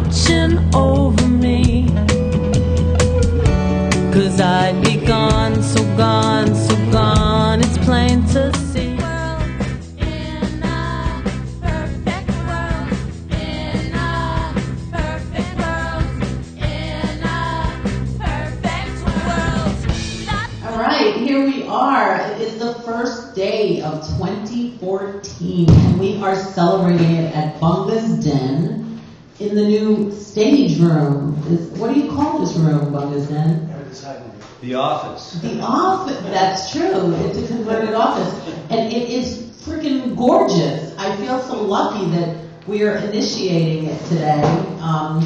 watching over me, 'cause I'd be gone, so gone, so gone, it's plain to see. In a perfect world, in a perfect world, in a perfect world. All right, here we are. It is the first day of 2014, and we are celebrating it at Bunga's Den in the new stage room. What do you call this room, Bunga's Den? The office. The office, that's true. It's a converted office. And it is freaking gorgeous. I feel so lucky that we are initiating it today on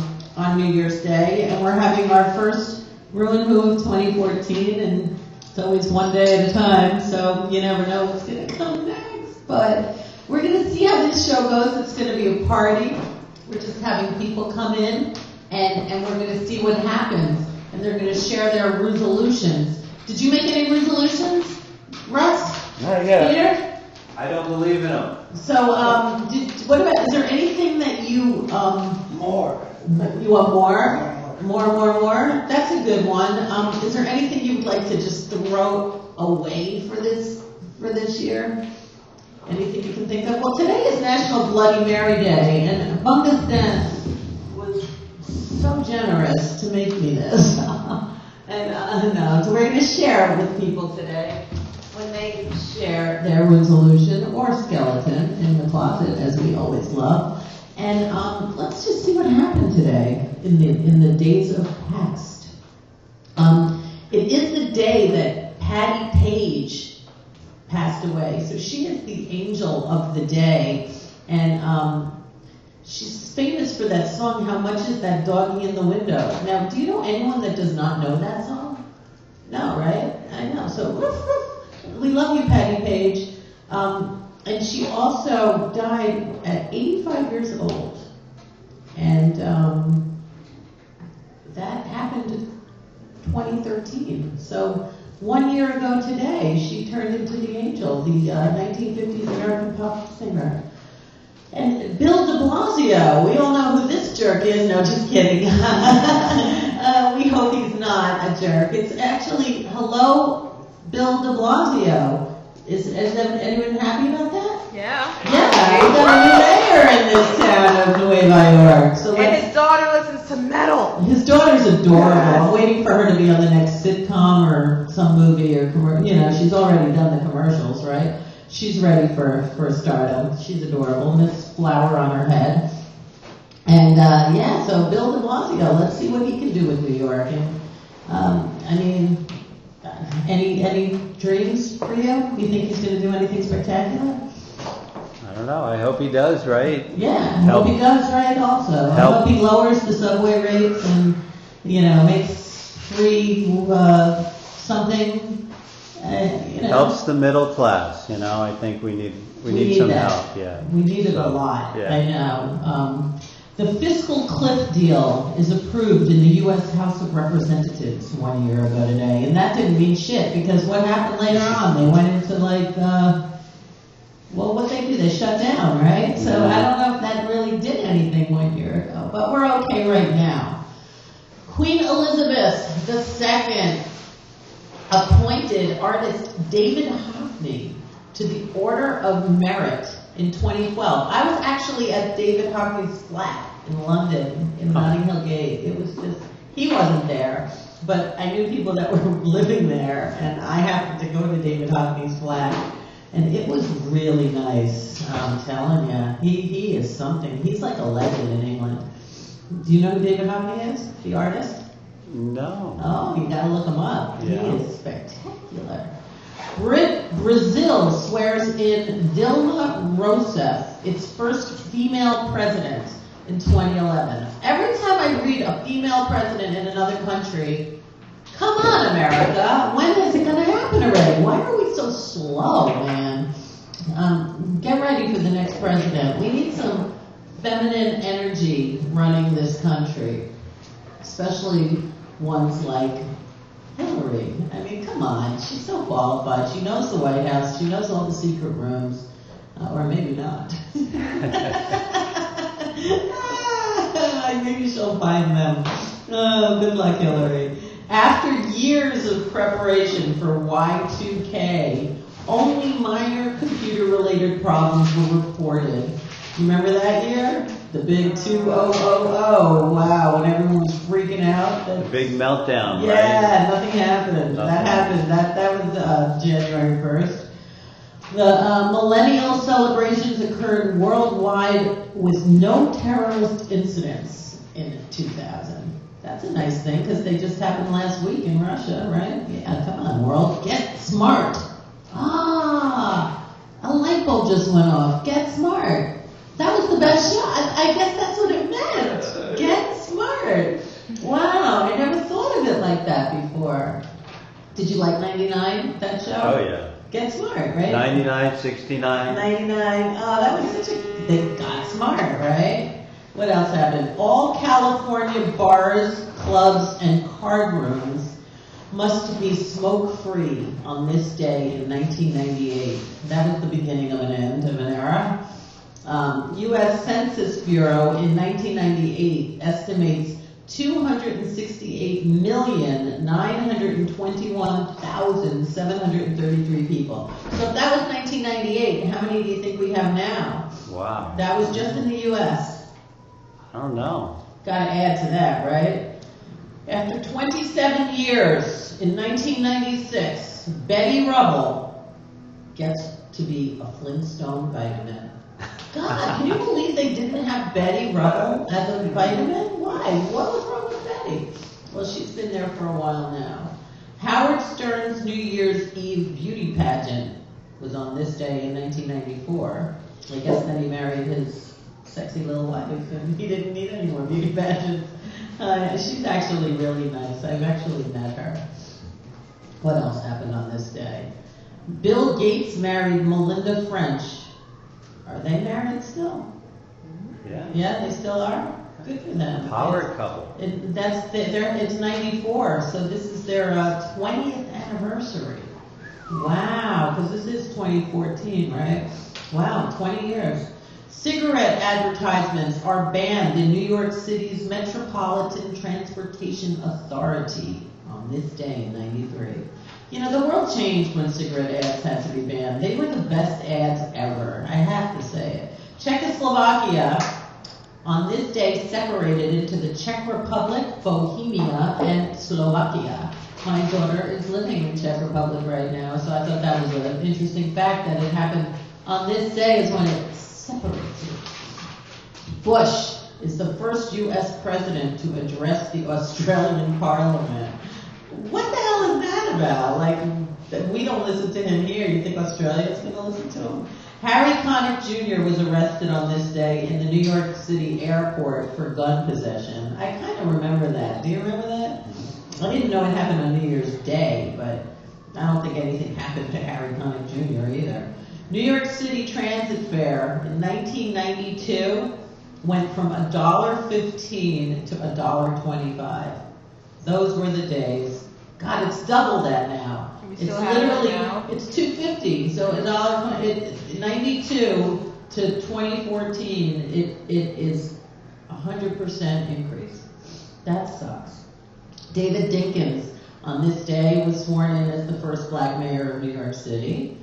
New Year's Day. And we're having our first rew-who of 2014. And it's always one day at a time, so you never know what's going to come next. But we're going to see how this show goes. It's going to be a party. We're just having people come in, and we're going to see what happens. And they're going to share their resolutions. Did you make any resolutions, Russ? Not yet. Peter? I don't believe in them. So, what about, is there anything that you, More. you want more? That's a good one. Is there anything you would like to just throw away for this year? Anything you can think of? Well, today is National Bloody Mary Day, and Bunga's Den was so generous to make me this. So we're going to share it with people today when they share their resolution or skeleton in the closet, as we always love. And let's just see what happened today in the days of past. It is the day that Patty Page passed away. So she is the angel of the day. And she's famous for that song, How Much Is That Doggy in the Window? Now, do you know anyone that does not know that song? No, right? I know. So, we love you, Patty Page. And she also died at 85 years old. And that happened in 2013. So, 1 year ago today, she turned into the angel, the 1950s American pop singer. And Bill de Blasio, we all know who this jerk is. No, just kidding. We hope he's not a jerk. It's actually, hello, Bill de Blasio. Is anyone happy about that? Yeah. Yeah, we got a new mayor in this town of Nueva York. So And his daughter listens to metal. his daughter's adorable. Yes. I'm waiting for her to be on the next sitcom or some movie or commercial. You know, she's already done the commercials, right? She's ready for stardom. She's adorable. Miss Flower on her head. And so Bill de Blasio, let's see what he can do with New York. And any dreams for you? You think he's going to do anything spectacular? I don't know. I hope he does, right? Yeah, I hope he does right also. I hope he lowers the subway rates and, makes free something. Helps the middle class. I think we need some that. help. Yeah. We need it a lot. Yeah. I know. The fiscal cliff deal is approved in the U.S. House of Representatives 1 year ago today, and that didn't mean shit because what happened later on? They went into what they do? They shut down, right? So I don't know if that really did anything 1 year ago, but we're okay right now. Queen Elizabeth II appointed artist David Hockney to the Order of Merit in 2012. I was actually at David Hockney's flat in London, in Notting Hill Gate. It was just, he wasn't there, but I knew people that were living there, and I happened to go to David Hockney's flat, and it was really nice, I'm telling you. He is something. He's like a legend in England. Do you know who David Hockney is, the artist? No. Oh, you gotta look him up. Yeah. He is spectacular. Brazil swears in Dilma Rousseff, its first female president in 2011. Every time I read a female president in another country, come on, America, when is it gonna happen already? Why are we so slow, man? Get ready for the next president. We need some feminine energy running this country, especially ones like Hillary. I mean, come on. She's so qualified. She knows the White House. She knows all the secret rooms. Or maybe not. Maybe she'll find them. Oh, good luck, Hillary. After years of preparation for Y2K, only minor computer-related problems were reported. You remember that year? The big 2000. Wow, when everyone was freaking out. The big meltdown, right? Yeah, nothing happened. That happened. That was January 1st. The millennial celebrations occurred worldwide with no terrorist incidents in 2000. That's a nice thing because they just happened last week in Russia, right? Yeah, come on, world. Get smart. A light bulb just went off. Get smart. That was the best shot. I guess that's what it meant. Get smart. Wow, I never thought of it like that before. Did you like 99, that show? Oh, yeah. Get smart, right? 99, 69. 99. Oh, that was such a... They got smart, right? What else happened? All California bars, clubs, and card rooms must be smoke-free on this day in 1998. That was the beginning of an end of an era. U.S. Census Bureau in 1998 estimates 268,921,733 people. So if that was 1998, how many do you think we have now? Wow. That was just in the U.S. I don't know. Got to add to that, right? After 27 years, in 1996, Betty Rubble gets to be a Flintstone vitamin. God, can you believe they didn't have Betty Rubble as a vitamin? Why? What was wrong with Betty? Well, she's been there for a while now. Howard Stern's New Year's Eve beauty pageant was on this day in 1994. I guess then he married his sexy little wife and he didn't need any more beauty pageants. She's actually really nice. I've actually met her. What else happened on this day? Bill Gates married Melinda French. Are they married still? Yeah. Yeah, they still are? Good for them. Power couple. It's 94, so this is their 20th anniversary. Wow, because this is 2014, right? Wow, 20 years. Cigarette advertisements are banned in New York City's Metropolitan Transportation Authority on this day in 93. You know, the world changed when cigarette ads had to be banned. They were the best ads ever. I have to say it. Czechoslovakia, on this day, separated into the Czech Republic, Bohemia, and Slovakia. My daughter is living in Czech Republic right now, so I thought that was an interesting fact that it happened on this day is when it separated. Bush is the first U.S. president to address the Australian Parliament. What the hell is that about? Like, we don't listen to him here. You think Australia's going to listen to him? Harry Connick Jr. was arrested on this day in the New York City airport for gun possession. I kind of remember that. Do you remember that? I didn't know it happened on New Year's Day, but I don't think anything happened to Harry Connick Jr. either. New York City transit fare in 1992 went from $1.15 to $1.25. Those were the days. God, it's double that now. We It's still have literally, that now? it's $2.50. So $1.20, 92 to 2014, it is 100% increase. That sucks. David Dinkins on this day was sworn in as the first black mayor of New York City.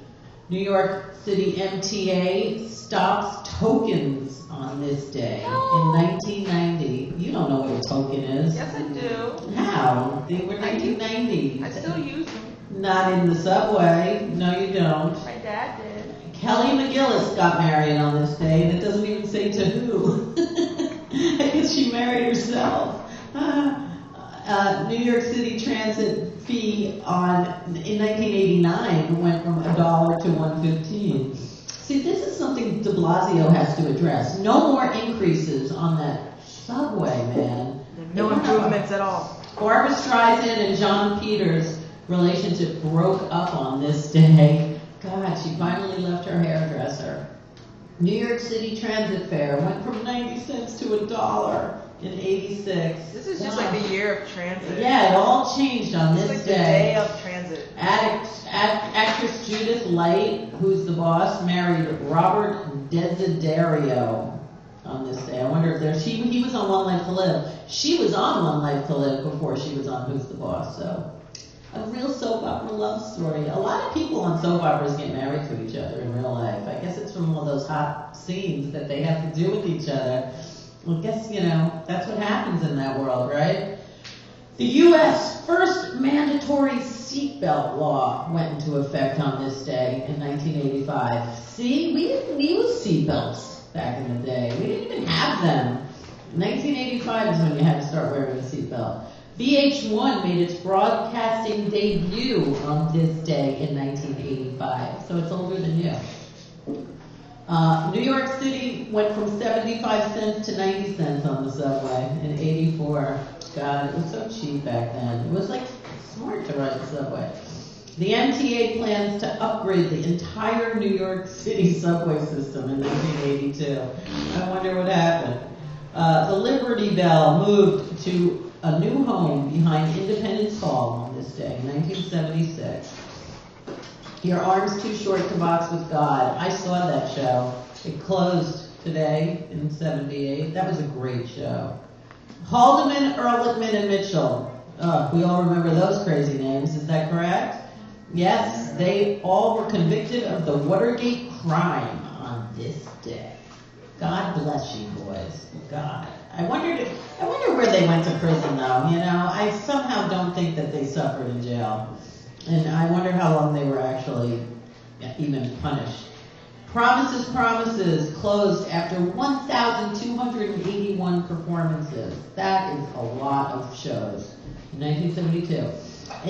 New York City MTA stops tokens on this day in 1990. You don't know what a token is. Yes, I do. How? They were 1990. I still use them. Not in the subway. No, you don't. My dad did. Kelly McGillis got married on this day, and it doesn't even say to who. I guess she married herself. New York City transit fee in 1989 went from $1 to $1.15. See, this is something de Blasio has to address. No more increases on that subway, man. No improvements at all. Barbra Streisand and John Peters' relationship broke up on this day. God, she finally left her hairdresser. New York City transit fare went from 90 cents to $1 in 86. This is just like the year of transit. Yeah, it all changed on It's this like the day of transit. Actress Judith Light, who's the boss, married Robert Desiderio. on this day. I wonder if there's, he was on One Life to Live. She was on One Life to Live before she was on Who's the Boss, so. A real soap opera love story. A lot of people on soap operas get married to each other in real life. I guess it's from all those hot scenes that they have to do with each other. I guess, that's what happens in that world, right? The U.S. first mandatory seatbelt law went into effect on this day in 1985. See, we didn't use seatbelts back in the day. We didn't even have them. 1985 is when you had to start wearing a seatbelt. VH1 made its broadcasting debut on this day in 1985, so it's older than you. New York City went from 75 cents to 90 cents on the subway in 84. God, it was so cheap back then. It was like smart to ride the subway. The MTA plans to upgrade the entire New York City subway system in 1982. I wonder what happened. The Liberty Bell moved to a new home behind Independence Hall on this day, 1976. Your Arms Too Short to Box with God. I saw that show. It closed today in 78. That was a great show. Haldeman, Ehrlichman, and Mitchell. We all remember those crazy names, is that correct? Yes, they all were convicted of the Watergate crime on this day. God bless you, boys. God. I wonder where they went to prison, though. I somehow don't think that they suffered in jail. And I wonder how long they were actually even punished. Promises, Promises closed after 1,281 performances. That is a lot of shows. In 1972.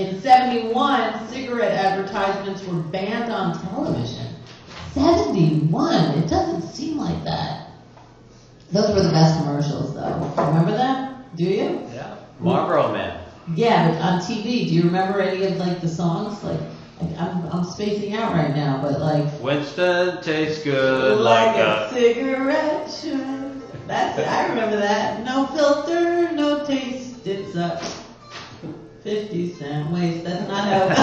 In 71, cigarette advertisements were banned on television. 71? It doesn't seem like that. Those were the best commercials, though. Remember them? Do you? Yeah. Marlboro Man. Yeah, but on TV, do you remember any of the songs? I'm spacing out right now, but Winston tastes good like a cigarette should. That's it. I remember that. No filter, no taste. It's a 50-cent waste. That's not how it goes.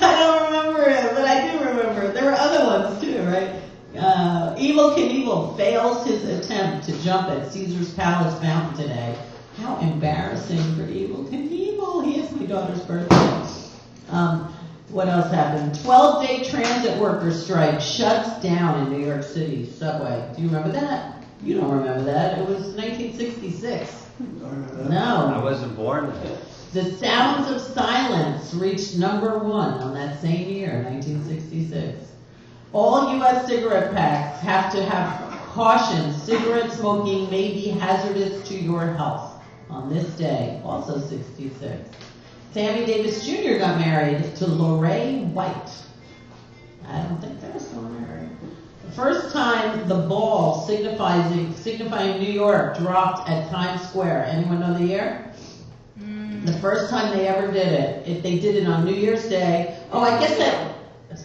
I don't remember it, but I do remember it. There were other ones too, right? Evel Knievel fails his attempt to jump at Caesar's Palace Mountain today. How embarrassing for Evel Knievel. He is my daughter's birthday. What else happened? 12-day transit workers strike shuts down in New York City subway. Do you remember that? You don't remember that. It was 1966. No. I wasn't born then. The Sounds of Silence reached #1 on that same year, 1966. All U.S. cigarette packs have to have caution, cigarette smoking may be hazardous to your health on this day, also 66. Sammy Davis Jr. got married to Lorraine White. I don't think they're still married. The first time the ball signifying New York dropped at Times Square. Anyone know the year? The first time they ever did it. If they did it on New Year's Day. Oh, I guess that,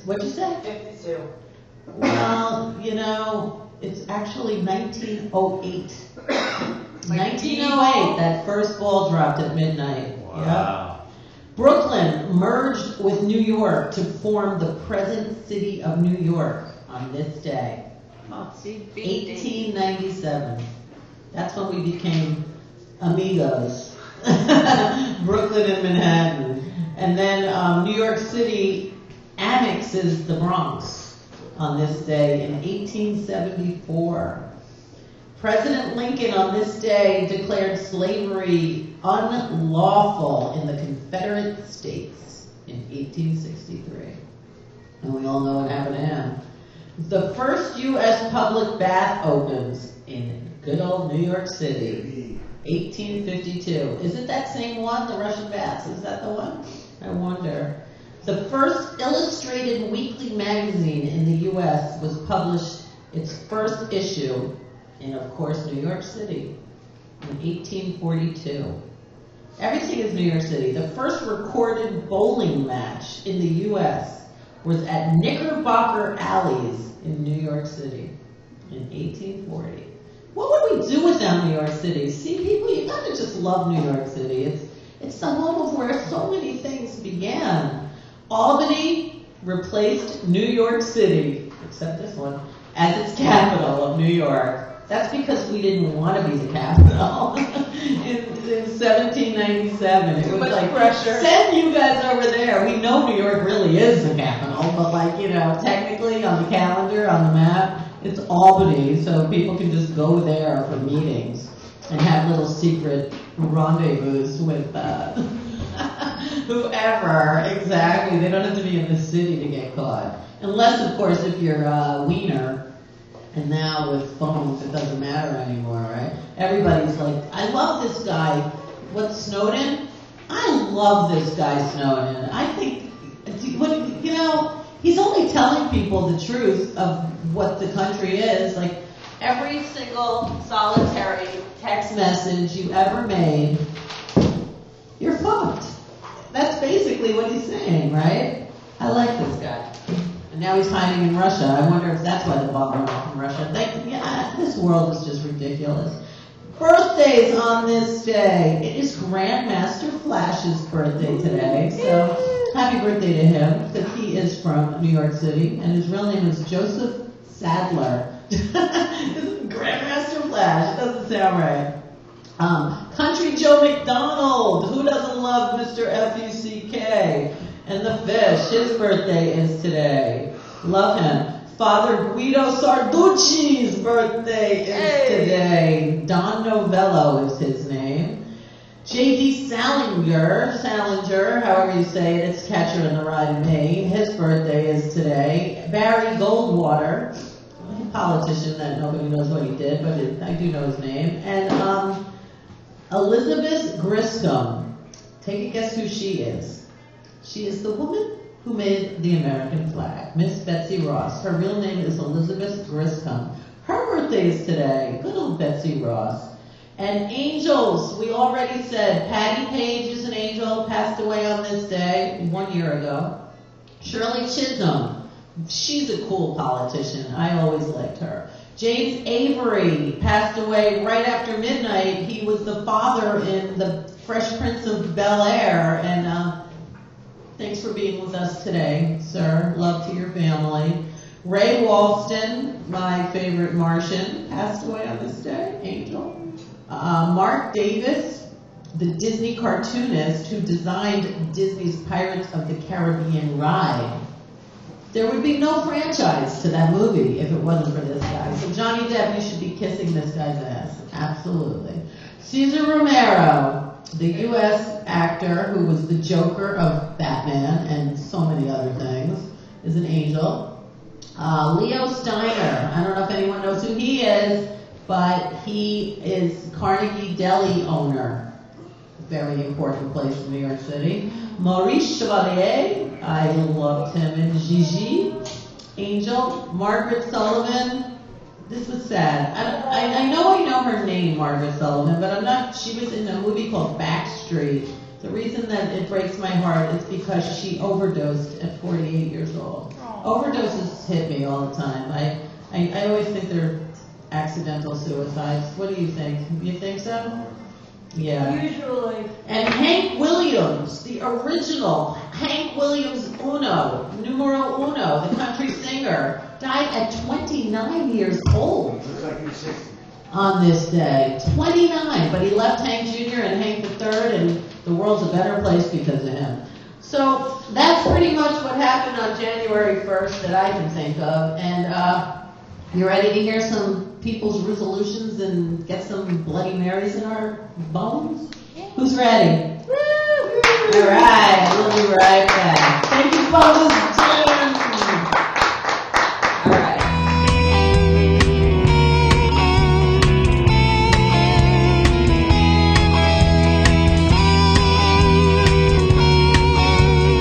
what'd you say? 52. Well, it's actually 1908. 1908, that first ball dropped at midnight. Wow. Yep. Brooklyn merged with New York to form the present city of New York on this day. 1897. That's when we became amigos. Brooklyn and Manhattan. And then New York City annexes the Bronx on this day in 1874. President Lincoln on this day declared slavery unlawful in the Confederate States in 1863. And we all know what happened to him. The first U.S. public bath opens in good old New York City, 1852. Is it that same one, the Russian baths? Is that the one? I wonder. The first illustrated weekly magazine in the U.S. was published its first issue in, of course, New York City in 1842. Everything is New York City. The first recorded bowling match in the U.S. was at Knickerbocker Alleys in New York City in 1840. What would we do without New York City? See, people, you gotta just love New York City. It's the home of where so many things began. Albany replaced New York City, except this one, as its capital of New York. That's because we didn't want to be the capital. in 1797, it was much like, pressure. send you guys over there. We know New York really is the capital, but like, you know, technically on the calendar, on the map, it's Albany, so people can just go there for meetings and have little secret rendezvous with whoever, exactly. They don't have to be in the city to get caught. Unless, of course, if you're Wiener. And now with phones, it doesn't matter anymore, right? Everybody's like, I love this guy. What, Snowden? I love this guy, Snowden. I think, you know, he's only telling people the truth of what the country is. Like, every single solitary text message you ever made, you're fucked. That's basically what he's saying, right? I like this guy. And now he's hiding in Russia. I wonder if that's why the bomb went off in Russia. Yeah, this world is just ridiculous. Birthdays on this day. It is Grandmaster Flash's birthday today. So happy birthday to him, because he is from New York City, and his real name is Joseph Sadler. Grandmaster Flash. It doesn't sound right. Country Joe McDonald. Who doesn't love Mr. F-U-C-K? And the fish, his birthday is today. Love him. Father Guido Sarducci's birthday is today. Don Novello is his name. J.D. Salinger, however you say it, it's Catcher in the Rye to me. His birthday is today. Barry Goldwater, a politician that nobody knows what he did, but I do know his name. And Elizabeth Griscom. Take a guess who she is. She is the woman who made the American flag, Miss Betsy Ross. Her real name is Elizabeth Griscom. Her birthday is today. Good old Betsy Ross. And angels, we already said, Patty Page is an angel, passed away on this day 1 year ago. Shirley Chisholm, she's a cool politician. I always liked her. James Avery passed away right after midnight. He was the father in The Fresh Prince of Bel-Air, and thanks for being with us today, sir. Love to your family. Ray Walston, my favorite Martian, passed away on this day, angel. Mark Davis, the Disney cartoonist who designed Disney's Pirates of the Caribbean ride. There would be no franchise to that movie if it wasn't for this guy. So Johnny Depp, you should be kissing this guy's ass. Absolutely. Cesar Romero, the U.S. actor who was the Joker of Batman and so many other things, is an angel. Leo Steiner, I don't know if anyone knows who he is, but he is Carnegie Deli owner. Very important place in New York City. Maurice Chevalier, I loved him in Gigi. Angel. Margaret Sullivan. This was sad. I know her name, Margaret Sullivan, but I'm not. She was in a movie called Backstreet. The reason that it breaks my heart is because she overdosed at 48 years old. Overdoses hit me all the time. I always think they're accidental suicides. What do you think? You think so? Yeah. Usually. And Hank Williams, the original Hank Williams Uno, numero uno, the country singer, died at 29 years old. Looks like you're 60. On this day. 29, but he left Hank Jr. and Hank III, and the world's a better place because of him. So that's pretty much what happened on January 1st that I can think of. And you ready to hear some people's resolutions and get some Bloody Marys in our bones? Who's ready? All right, we'll be right back. Thank you, folks.